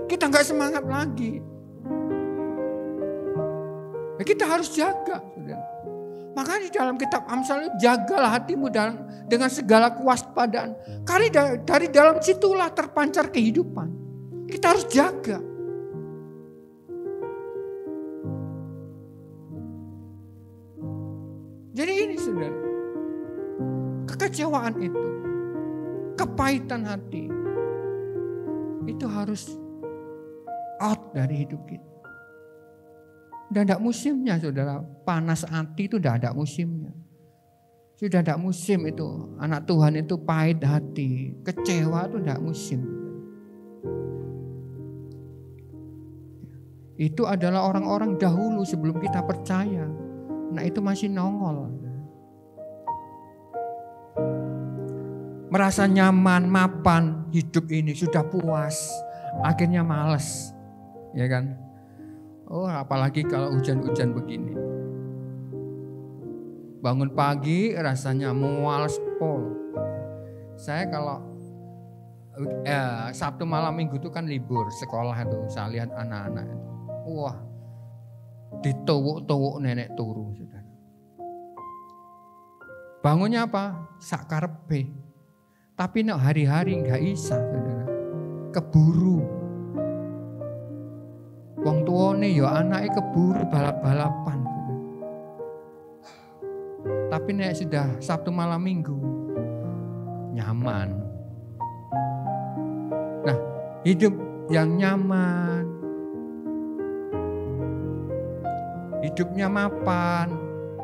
Kita gak semangat lagi. Ya, kita harus jaga. Saudara. Makanya di dalam kitab Amsal, jagalah hatimu dengan segala kewaspadaan. Karena dari dalam situlah terpancar kehidupan. Kita harus jaga. Jadi ini saudara, kekecewaan itu, kepahitan hati, itu harus out dari hidup kita. Sudah tidak musimnya saudara, panas hati itu sudah ada musimnya. Sudah tidak musim itu, anak Tuhan itu pahit hati, kecewa itu tidak musim. Itu adalah orang-orang dahulu sebelum kita percaya. Nah itu masih nongol. merasa nyaman, mapan, hidup ini sudah puas, akhirnya males, ya kan? Oh, apalagi kalau hujan-hujan begini. Bangun pagi rasanya males pol. Saya kalau Sabtu malam Minggu itu kan libur sekolah itu, saya lihat anak-anak itu. Wah, ditowok-towok nenek turu, saudara. Bangunnya apa? Sak karepe. Tapi nek hari-hari nggak bisa, saudara. Keburu. Wong tuane ya anake keburu balap-balapan. Saudara. Tapi nek sudah Sabtu malam Minggu nyaman. Nah, hidup yang nyaman, hidupnya mapan,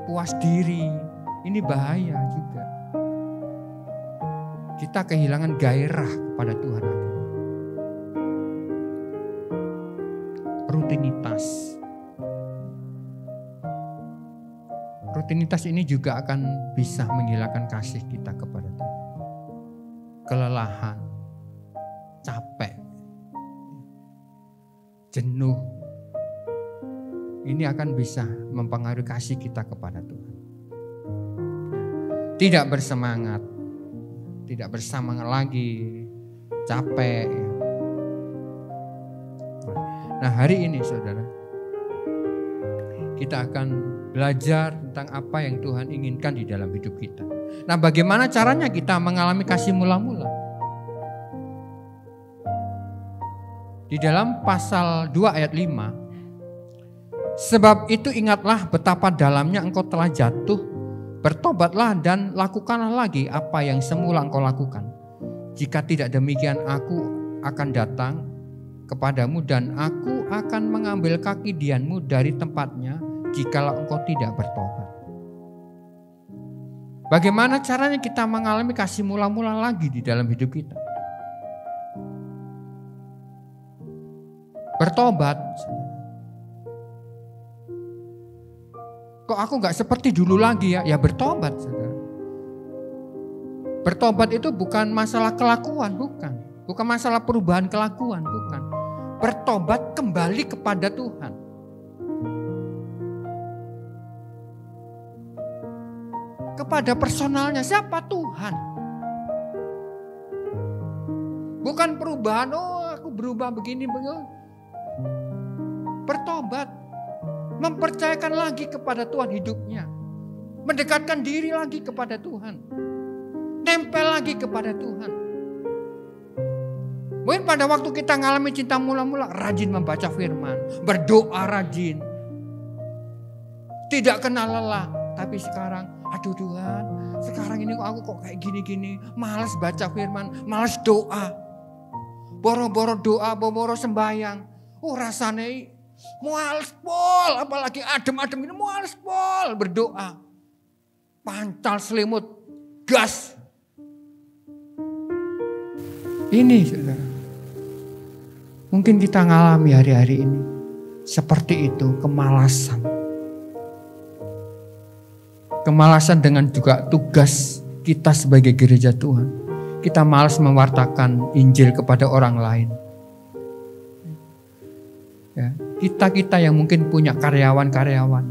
puas diri, ini bahaya juga. Kita kehilangan gairah kepada Tuhan. Rutinitas. Rutinitas ini juga akan bisa menghilangkan kasih kita kepada Tuhan. Kelelahan, capek, jenuh. Ini akan bisa mempengaruhi kasih kita kepada Tuhan. Tidak bersemangat, tidak bersemangat lagi, capek. Nah, hari ini saudara, kita akan belajar tentang apa yang Tuhan inginkan di dalam hidup kita. Nah, bagaimana caranya kita mengalami kasih mula-mula? Di dalam pasal 2 ayat 5, sebab itu ingatlah betapa dalamnya engkau telah jatuh, bertobatlah dan lakukanlah lagi apa yang semula engkau lakukan. Jika tidak demikian aku akan datang kepadamu dan aku akan mengambil kaki dianmu dari tempatnya jikalau engkau tidak bertobat. Bagaimana caranya kita mengalami kasih mula-mula lagi di dalam hidup kita? Bertobat. Kok aku gak seperti dulu lagi ya? Ya bertobat, saudara. Bertobat itu bukan masalah kelakuan, bukan. Bukan masalah perubahan kelakuan, bukan. Bertobat kembali kepada Tuhan. Kepada personalnya, siapa Tuhan? Bukan perubahan, oh aku berubah begini. Bertobat. Mempercayakan lagi kepada Tuhan hidupnya. Mendekatkan diri lagi kepada Tuhan. Nempel lagi kepada Tuhan. Mungkin pada waktu kita ngalami cinta mula-mula, rajin membaca firman. Berdoa rajin. Tidak kenal lelah. Tapi sekarang, aduh Tuhan, sekarang ini aku kok kayak gini-gini. Malas baca firman, malas doa. Boro-boro doa, boro-boro sembahyang. Oh rasanya muales pol, apalagi adem-adem ini muales pol berdoa. Pancal selimut, gas. Ini saudara, mungkin kita ngalami hari-hari ini seperti itu, kemalasan. Kemalasan dengan juga tugas kita sebagai gereja Tuhan. Kita malas mewartakan Injil kepada orang lain. Ya, kita yang mungkin punya karyawan-karyawan,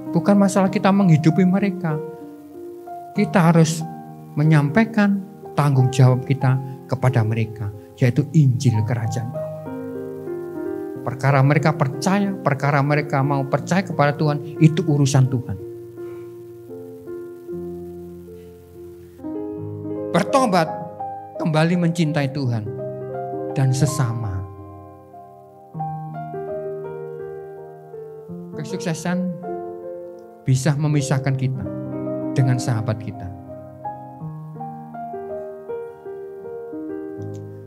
bukan masalah kita menghidupi mereka. Kita harus menyampaikan tanggung jawab kita kepada mereka, yaitu Injil Kerajaan Allah. Perkara mereka percaya, perkara mereka mau percaya kepada Tuhan, itu urusan Tuhan. Bertobat, kembali mencintai Tuhan dan sesama. Kesuksesan bisa memisahkan kita dengan sahabat kita.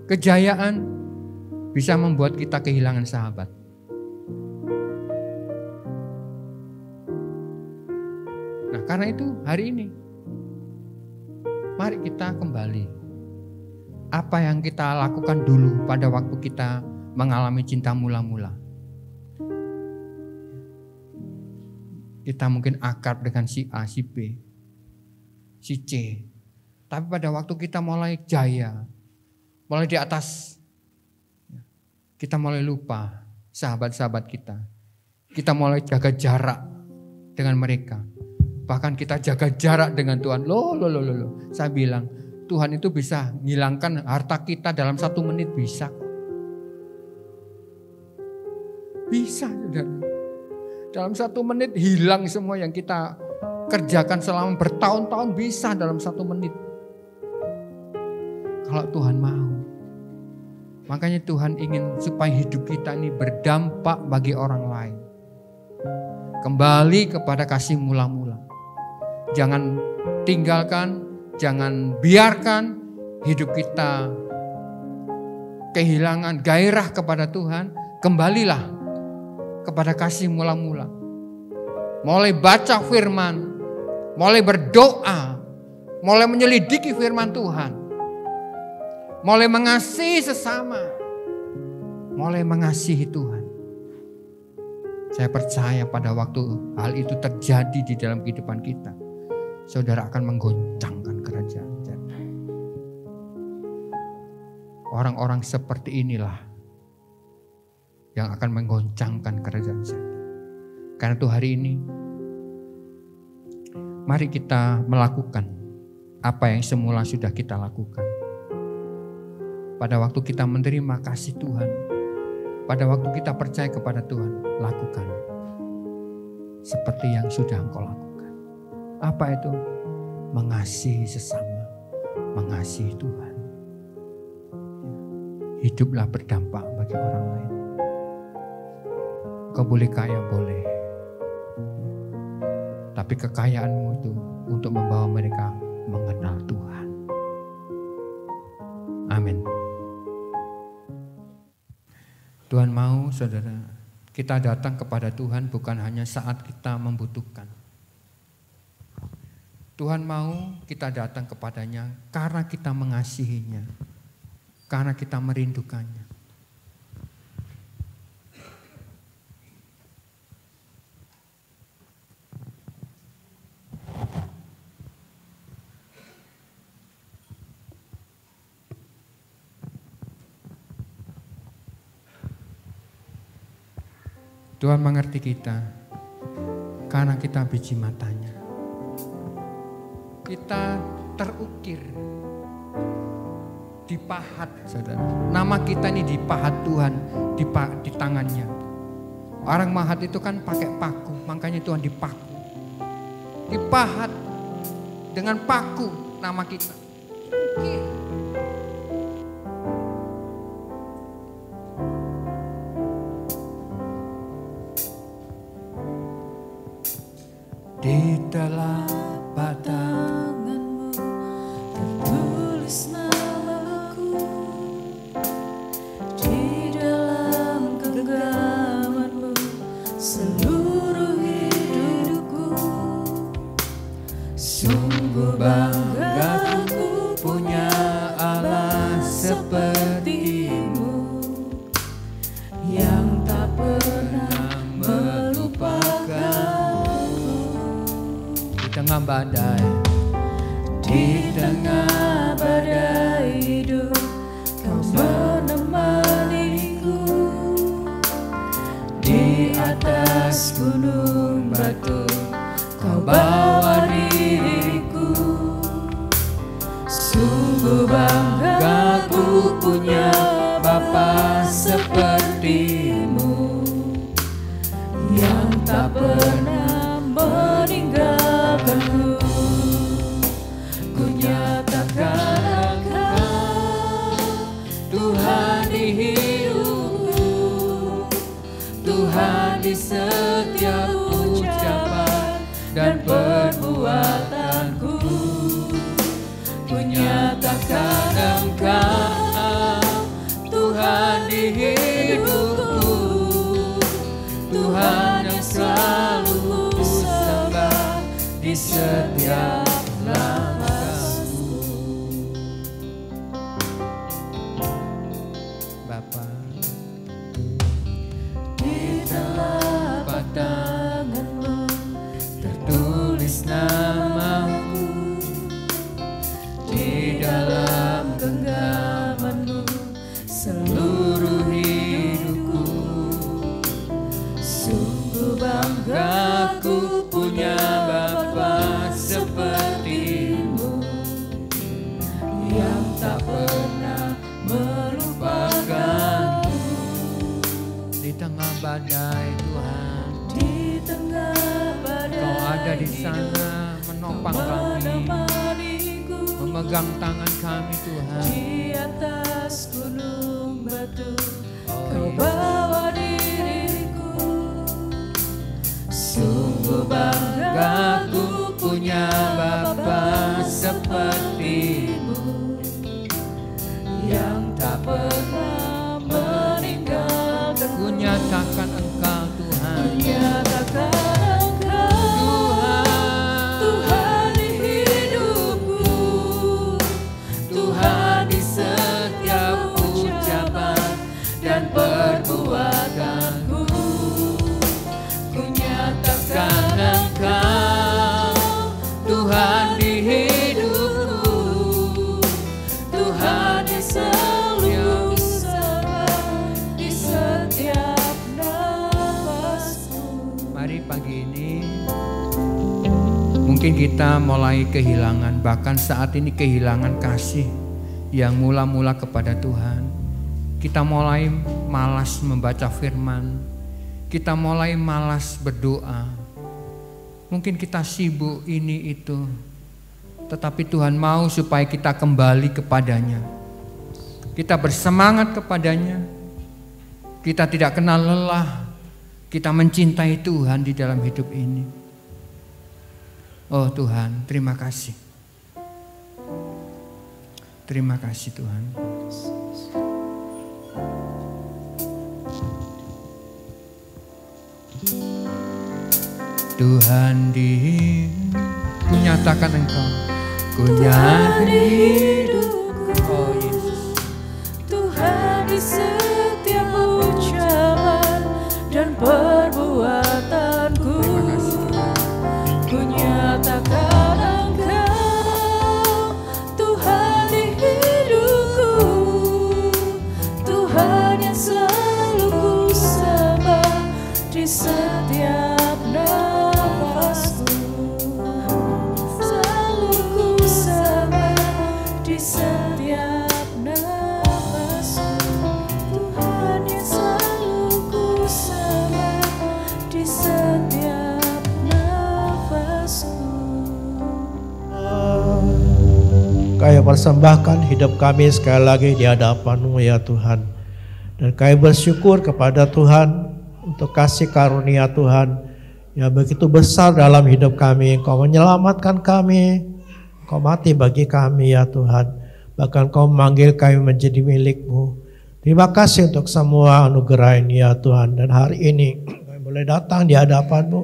Kejayaan bisa membuat kita kehilangan sahabat. Nah, karena itu hari ini mari kita kembali. Apa yang kita lakukan dulu pada waktu kita mengalami cinta mula-mula. Kita mungkin akrab dengan si A, si B, si C. Tapi pada waktu kita mulai jaya, mulai di atas, kita mulai lupa sahabat-sahabat kita. Kita mulai jaga jarak dengan mereka. Bahkan kita jaga jarak dengan Tuhan. Loh. Saya bilang, Tuhan itu bisa menghilangkan harta kita dalam 1 menit, bisa kok. Bisa, saudara. Dalam 1 menit hilang semua yang kita kerjakan selama bertahun-tahun, bisa dalam 1 menit. Kalau Tuhan mau. Makanya Tuhan ingin supaya hidup kita ini berdampak bagi orang lain. Kembali kepada kasih mula-mula. Jangan tinggalkan, jangan biarkan hidup kita kehilangan gairah kepada Tuhan. Kembalilah kepada kasih mula-mula. Mulai baca firman, mulai berdoa, mulai menyelidiki firman Tuhan. Mulai mengasihi sesama, mulai mengasihi Tuhan. Saya percaya pada waktu hal itu terjadi di dalam kehidupan kita, saudara akan menggoncangkan kerajaan. Orang-orang seperti inilah yang akan menggoncangkan kerajaan saya. Karena itu hari ini, mari kita melakukan apa yang semula sudah kita lakukan. Pada waktu kita menerima kasih Tuhan, pada waktu kita percaya kepada Tuhan, lakukan seperti yang sudah engkau lakukan. Apa itu? Mengasihi sesama, mengasihi Tuhan. Hiduplah berdampak bagi orang lain. Kau boleh kaya, boleh. Tapi kekayaanmu itu untuk membawa mereka mengenal Tuhan. Amin. Tuhan mau, saudara, kita datang kepada Tuhan bukan hanya saat kita membutuhkan. Tuhan mau kita datang kepadanya karena kita mengasihinya, karena kita merindukannya. Tuhan mengerti kita karena kita biji matanya. Kita terukir, dipahat, saudara. Nama kita ini dipahat Tuhan di tangannya. Orang mahat itu kan pakai paku, makanya Tuhan dipaku. Dipahat dengan paku nama kita. Ukir. Di telapak tanganmu tertulis namaku, di dalam genggamanmu seluruh hidupku. Sungguh bangga aku punya Allah sepertimu, yang tak pernah melupakan. Di tengah badai hidup, kau menemaniku. Di atas gunung batu, kau bawa diriku. Sungguh bangga ku punya Bapa sepertimu, yang tak pernah meninggalkanku. Ku nyatakan Engkau Tuhan di hidupku, Tuhan di setiap ucapan dan perbuatanku. Ku nyatakan Engkau Tuhan di hidupku, Tuhan yang selalu ku sembah di setiap langkahku. Bapa, di telapak tanganmu tertulis Sungguh bangga ku punya Bapa seperti-Mu, yang tak pernah melupakanku. Di tengah badai Tuhan, Di tengah badai Kau ada di sana menopang kami, menemaniku. memegang tangan kami Tuhan. Di atas gunung batu Oh, Kau iya. bawa diriku. Sungguh bangga ku punya Bapa seperti-Mu, yang tak pernah meninggalkan. Ku nyatakan Engkau Tuhan, Nyatakan Engkau Tuhan di hidupku, Tuhan di setiap ucapan dan perbuatanku. Ku nyatakan Engkau Tuhan di hidupku, Tuhan yang selalu bersama di setiap nafasku. mari pagi ini mungkin kita mulai kehilangan, bahkan saat ini kehilangan kasih yang mula-mula kepada Tuhan. Kita mulai malas membaca firman, kita mulai malas berdoa. Mungkin kita sibuk ini itu, tetapi Tuhan mau supaya kita kembali kepadanya. Kita bersemangat kepadanya, kita tidak kenal lelah, kita mencintai Tuhan di dalam hidup ini. Oh Tuhan, terima kasih. Terima kasih Tuhan. Tuhan ku nyatakan Engkau, ku Tuhan di nyatakan. hidupku, Oh Yesus, Tuhan di setiap ucapan dan perbuatanku. terima kasih. Ku nyatakan Engkau Tuhan di hidupku, Tuhan yang selalu ku sembah di setiap nafasku, selalu ku sembah di setiap nafasku. Tuhan yang selalu ku sembah di setiap nafasku. Kami persembahkan hidup kami sekali lagi di hadapan-Mu ya Tuhan. Dan kami bersyukur kepada Tuhan untuk kasih karunia Tuhan yang begitu besar dalam hidup kami. Engkau menyelamatkan kami, Engkau mati bagi kami ya Tuhan. Bahkan Engkau memanggil kami menjadi milik-Mu. Terima kasih untuk semua anugerah ini ya Tuhan. Dan hari ini kami boleh datang di hadapan-Mu.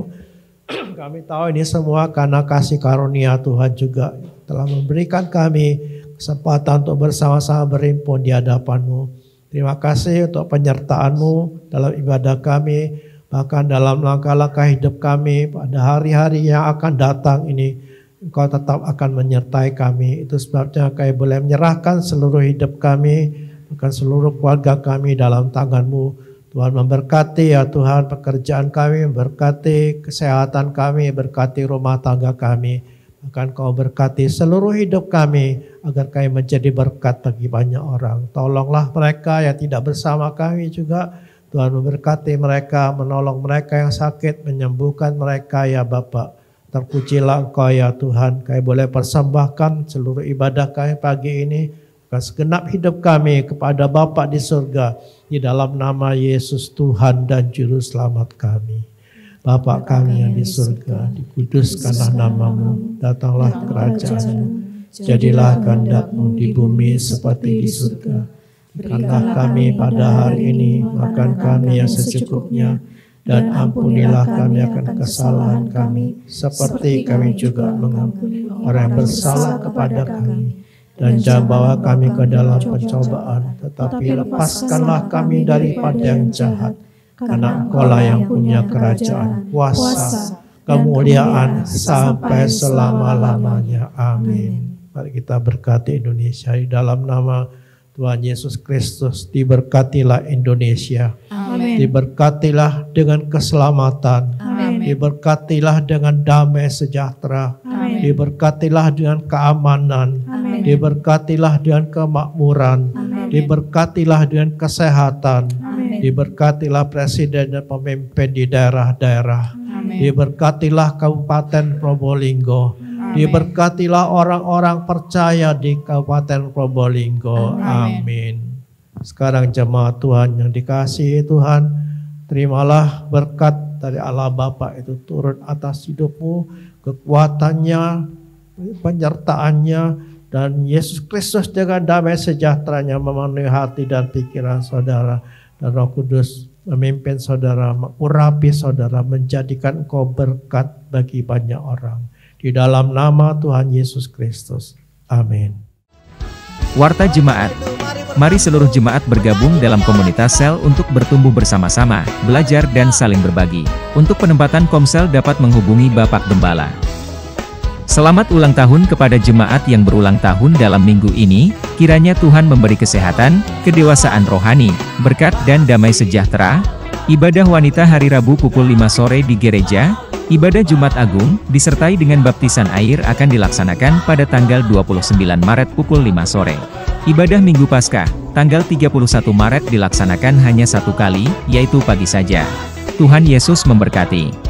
Kami tahu ini semua karena kasih karunia Tuhan juga telah memberikan kami kesempatan untuk bersama-sama berimpun di hadapan-Mu. Terima kasih untuk penyertaan-Mu dalam ibadah kami, bahkan dalam langkah-langkah hidup kami pada hari-hari yang akan datang ini. Engkau tetap akan menyertai kami. Itu sebabnya kami boleh menyerahkan seluruh hidup kami, bahkan seluruh keluarga kami dalam tangan-Mu. Tuhan memberkati ya Tuhan pekerjaan kami, memberkati kesehatan kami, berkati rumah tangga kami. Bahkan Kau berkati seluruh hidup kami agar kami menjadi berkat bagi banyak orang. Tolonglah mereka yang tidak bersama kami juga. Tuhan memberkati mereka, menolong mereka yang sakit, menyembuhkan mereka ya Bapa. Terpujilah Engkau ya Tuhan. Kami boleh persembahkan seluruh ibadah kami pagi ini, segenap hidup kami kepada Bapa di surga. Di dalam nama Yesus Tuhan dan Juru Selamat kami. Bapa kami yang di surga, dikuduskanlah nama-Mu, datanglah kerajaan-Mu, jadilah kehendak-Mu di bumi seperti di surga. Berikanlah kami pada hari ini makan kami yang secukupnya, dan ampunilah kami akan kesalahan kami, seperti kami juga mengampuni orang yang bersalah kepada kami. Dan jangan bawa kami ke dalam pencobaan, tetapi lepaskanlah kami daripada yang jahat. Karena Engkau-lah yang punya kerajaan, kuasa, kemuliaan sampai selama-lamanya. Amin. Mari kita berkati Indonesia di dalam nama Tuhan Yesus Kristus, diberkatilah Indonesia. Amin. Diberkatilah dengan keselamatan. Amin. Diberkatilah dengan damai sejahtera. Amin. Diberkatilah dengan keamanan. Amin. Diberkatilah dengan kemakmuran. Amin. Diberkatilah dengan kesehatan. Amin. Diberkatilah presiden dan pemimpin di daerah-daerah. Amin. Diberkatilah Kabupaten Probolinggo. Amin. Diberkatilah orang-orang percaya di Kabupaten Probolinggo. Amin. Amin. Sekarang jemaat Tuhan yang dikasihi Tuhan, terimalah berkat dari Allah Bapa itu turun atas hidupmu, kekuatannya, penyertaannya, dan Yesus Kristus dengan damai sejahteranya memenuhi hati dan pikiran saudara, dan Roh Kudus memimpin saudara, mengurapi saudara, menjadikan engkau berkat bagi banyak orang. Di dalam nama Tuhan Yesus Kristus. Amin. Warta Jemaat. Mari seluruh jemaat bergabung dalam komunitas sel untuk bertumbuh bersama-sama, belajar dan saling berbagi. Untuk penempatan komsel dapat menghubungi Bapak Gembala. Selamat ulang tahun kepada jemaat yang berulang tahun dalam minggu ini. Kiranya Tuhan memberi kesehatan, kedewasaan rohani, berkat dan damai sejahtera. Ibadah wanita hari Rabu pukul 5 sore di gereja. Ibadah Jumat Agung, disertai dengan baptisan air akan dilaksanakan pada tanggal 29 Maret pukul 5 sore. Ibadah Minggu Paskah, tanggal 31 Maret dilaksanakan hanya 1 kali, yaitu pagi saja. Tuhan Yesus memberkati.